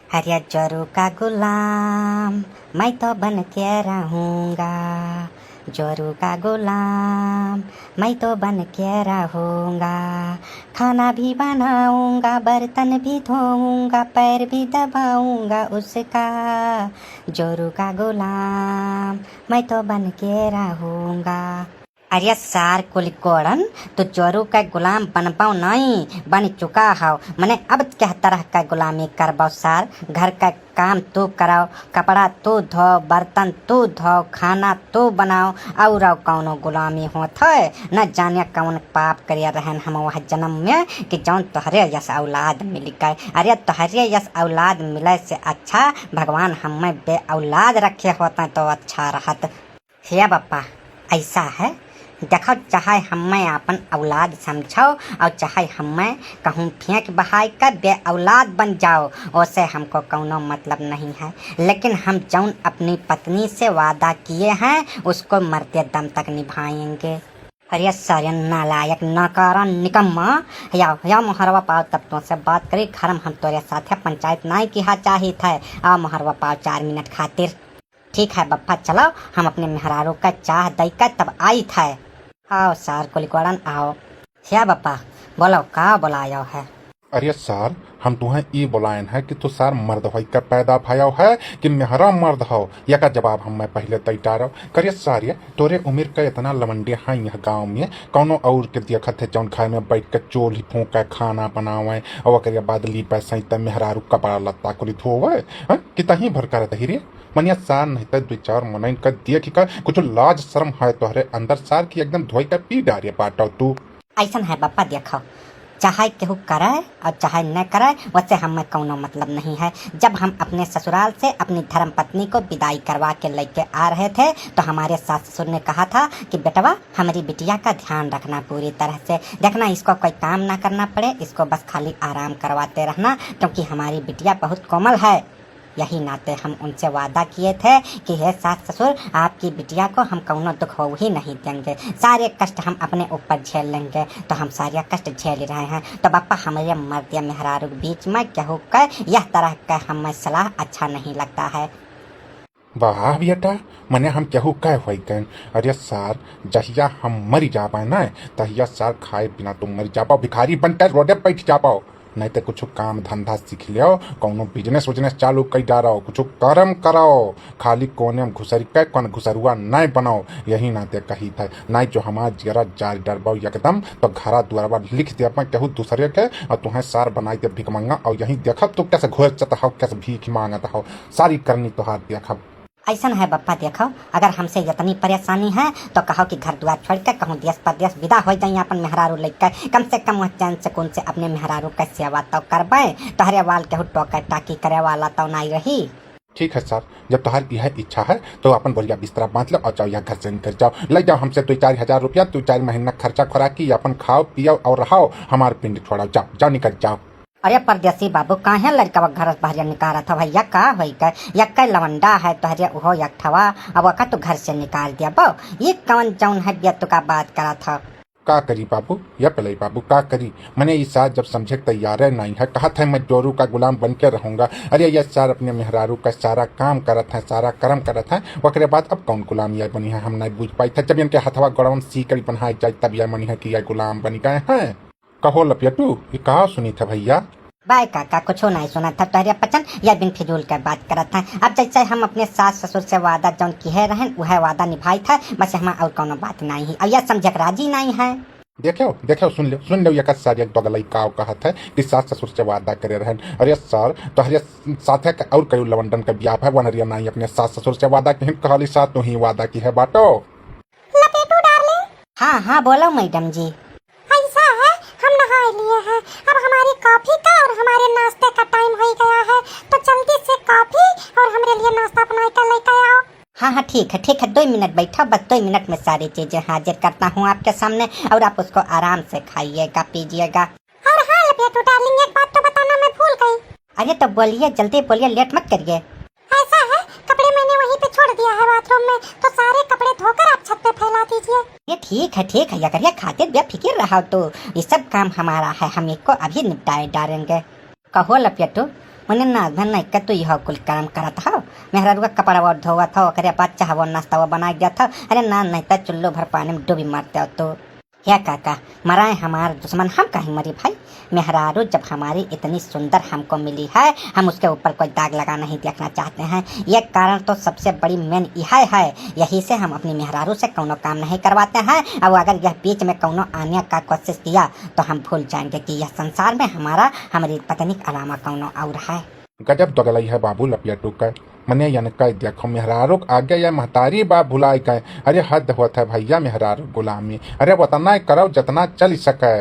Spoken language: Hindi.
अरे जोरू का गुलाम मैं तो बन के रहूँगा, जोरू का गुलाम मैं तो बन के रहूँगा। खाना भी बनाऊँगा, बर्तन भी धोऊँगा, पैर भी दबाऊँगा उसका। जोरू का गुलाम मैं तो बन के रहूँगा। अरे सार कुलिकोड़न तो जोरू का गुलाम बन पाओ नहीं, बन चुका हो। मैंने अब क्या तरह का गुलामी करवाओ सार। घर का काम तू कराओ, कपड़ा तू धो, बर्तन तू धो, खाना तू बनाओ, और कौनो गुलामी होत है। न जाने कौन पाप करिया रहन हम वह जन्म में कि जौन तोहरे यस औलाद मिल गए। अरे तोहरे यस औलाद मिले से अच्छा भगवान हमें बे औलाद रखे होता तो अच्छा रहत। हे बप्पा ऐसा है, देखो चाहे हमें अपन औलाद समझो और चाहे हमें कहूँ फेंक बहाई कर बे औलाद बन जाओ, उससे हमको कौनो मतलब नहीं है। लेकिन हम जौन अपनी पत्नी से वादा किए हैं उसको मरते दम तक निभाएंगे। अरे सारे नालायक नकारा निकम्मा, या मोहरवा पाओ तब तुमसे बात करी घर में हम तोरे साथ पंचायत नहीं किया चाहिए थे। आ मोहरवा पाओ 4 मिनट खातिर। ठीक है बप्पा चलो, हम अपने मेहरारू का चाह दई कर तब आई थे। आओ सार कुलिकोड़न आओ। क्या बप्पा बोलो का बुलायो है? अरे सार हम तुम्हें ये बुलायन है कि तू सार मर्द हो कर पैदा भयो है कि मेहरा मर्द हो, या का जवाब हम पहले तैयार हो। करिए सार ये तोरे उम्र का इतना लवंडे हैं यह गाँव में, कौनो और के देखत है जौन खाए में बैठ कर चोली फूक खाना बनावे और करिए बादली पैसा तब मेहरारू कपड़ा लत्ता कुली धोवे कि तही भर कर रे मनिया सार नहीं तो 2-4 मन कर देख कर कुछ लाज शर्म है तोहरे अंदर सार की एकदम धोई कर पी डारिए पाटो तू। ऐसा है बप्पा, देखो चाहे केहू करे और चाहे न करे वैसे हमें कौनो मतलब नहीं है। जब हम अपने ससुराल से अपनी धर्म पत्नी को विदाई करवा के लेके आ रहे थे तो हमारे सास ससुर ने कहा था कि बेटवा हमारी बिटिया का ध्यान रखना पूरी तरह से, देखना इसको कोई काम ना करना पड़े, इसको बस खाली आराम करवाते रहना क्योंकि हमारी बिटिया बहुत कोमल है। यही नाते हम उनसे वादा किए थे कि हे सास ससुर आपकी बिटिया को हम कौनो दुख हो ही नहीं देंगे, सारे कष्ट हम अपने ऊपर झेल लेंगे। तो हम सारे कष्ट झेल रहे हैं। तो बापा हमारे मर्द या मेहरारू बीच में कहू कर यह तरह का हमें सलाह अच्छा नहीं लगता है। वाह बेटा मने हम केहू कह हुई गन। अरे सार जहिया हम मरी जा पाए ना तहिया सार खाए बिना तुम मरी जा पाओ, भिखारी बनकर रोडे बैठ जा पाओ, नहीं तो कुछ काम धंधा सीख लियो, कौनो बिजनेस उजनेस चालू कर डालो, कुछ कर्म करो, खाली कोने में घुसरी के कौन घुसरुआ नहीं बनाओ। यही नाते कही था नहीं जो हमारा जरा जार डरबाओ एकदम तो घरा द्वारा लिख दे अपना केहू दूसरे के और तुम्हें सार बनाई दे भिक मंगा और यही देखा तो कैसे घोचत हो कैसे भीख मांगत हो, सारी करनी तो हाथ देखा। ऐसा है बप्पा, देखो अगर हमसे इतनी परेशानी है तो कहो कि घर द्वार छोड़ कर कहूँ देश परदेश विदा हो जाए अपन मेहरारू लेकर, कम से कम वह चैन सुकून से अपने मेहरारू का सेवा तो करवाए, तोहरे वाल केहू टोका टाकी करे वाला तो नहीं रही। ठीक है सर, जब तुम्हारी यह इच्छा है तो अपन बोलिया बिस्तरा बांध लो और जाओ यहाँ घर से निकल जाओ, ले जाओ हमसे 2-4 हजार रुपया, 2-4 महीना खर्चा खुराकी अपन खाओ पियो और रहो, हमारे पिंड छोड़ाओ, जाओ जाओ निकल जाओ। अरे परदेसी बाबू काहे लड़का घर बाहर निकाल था भैया का होई कर यक्का लवंडा है तोहरे उहो यकठवा अब का तो घर से निकाल दिया बो, ये कौन जौन है बिया तो का बात करा था। का करी बाबू या पलई बाबू का करी, मैंने इस साल जब समझे तैयार है नहीं है कहा था मैं जोरू का गुलाम बन के रहूंगा। अरे ये सार अपने मेहरारू का सारा काम करत है, सारा कर्म करत है, वकरे बाद अब कौन गुलाम यह बनी है हम नहीं बुझ पाई था। जब इनके हथवा गड़वन सीकड़ी बनाए जाए तब यह मनी है कि यह गुलाम बन गए हैं। कहो लपियटू ये कहा सुनी था भैया? बाय काका कुछ नहीं सुना था तोहरे पचन या बिन फिजूल का बात करत था। अब जैसे हम अपने सास ससुर से वादा जौन किए रहन वह वादा निभाई था, बस हम और कोनो बात नहीं है और यह समझ राजी नहीं है। देखो देखो सुन लो एक सारी दोगलई का कहा था कि सास ससुर से वादा करे रहन। अरे सर तोहरे साथे और कई लवंडन का ब्याह है वनरिया नहीं अपने सास ससुर से वादा की कहली साथ तू ही वादा की है बाटो। लपेटू डार्लिंग। हाँ हाँ बोलो मैडम जी। ऐसा है हम नहा लिए हैं, अब हमारी कॉफी का और हमारे नाश्ते का टाइम हो गया है, तो जल्दी से कॉफी और हमारे लिए नाश्ता बना कर लेकर आओ। हाँ हाँ ठीक है 2 मिनट बैठो, बस 2 मिनट में सारी चीजें हाजिर करता हूँ आपके सामने और आप उसको आराम से खाइएगा पीजिएगा। और हाँ लपेटू डार्लिंग एक बात तो बताना मैं भूल गई। अरे तो बोलिए जल्दी बोलिए, लेट मत करिए। ऐसा है कपड़े मैंने वहीं पे छोड़ दिया है बाथरूम में, तो सारे कपड़े धोकर आप छत पे फैला दीजिए। ये ठीक है अगर ये खातिर बेफिक्र रहा तो ये सब काम हमारा है, हम इसको अभी निपटाए डालेंगे। कहो लपेटू मने ना धन नहीं के तू यह कुल काम करत हो मेहरारू का कपड़ा वो धोवत हो करे बच्चा वो नाश्ता वो बना दिया था अरे ना नहीं तो चुल्लो भर पानी में डूबी मरते हो तो क्या काका मराए हमारे दुश्मन हम कहीं मरी भाई मेहरारू जब हमारी इतनी सुंदर हमको मिली है हम उसके ऊपर कोई दाग लगा नहीं देखना चाहते हैं ये कारण तो सबसे बड़ी मेन यह है यही से हम अपनी मेहरारू से कौनो काम नहीं करवाते हैं और अगर यह बीच में कौनो आने का कोशिश किया तो हम भूल जाएंगे कि यह संसार में हमारी पत्नी के अलावा कौनो और है। गजब दगलई है बाबू लपियटू का मने यन कह देखो मेहरारू आगे या महतारी बाप भुलाई गए अरे हद होता है भैया मेहरारू गुलामी अरे उतना करो जितना चल सके।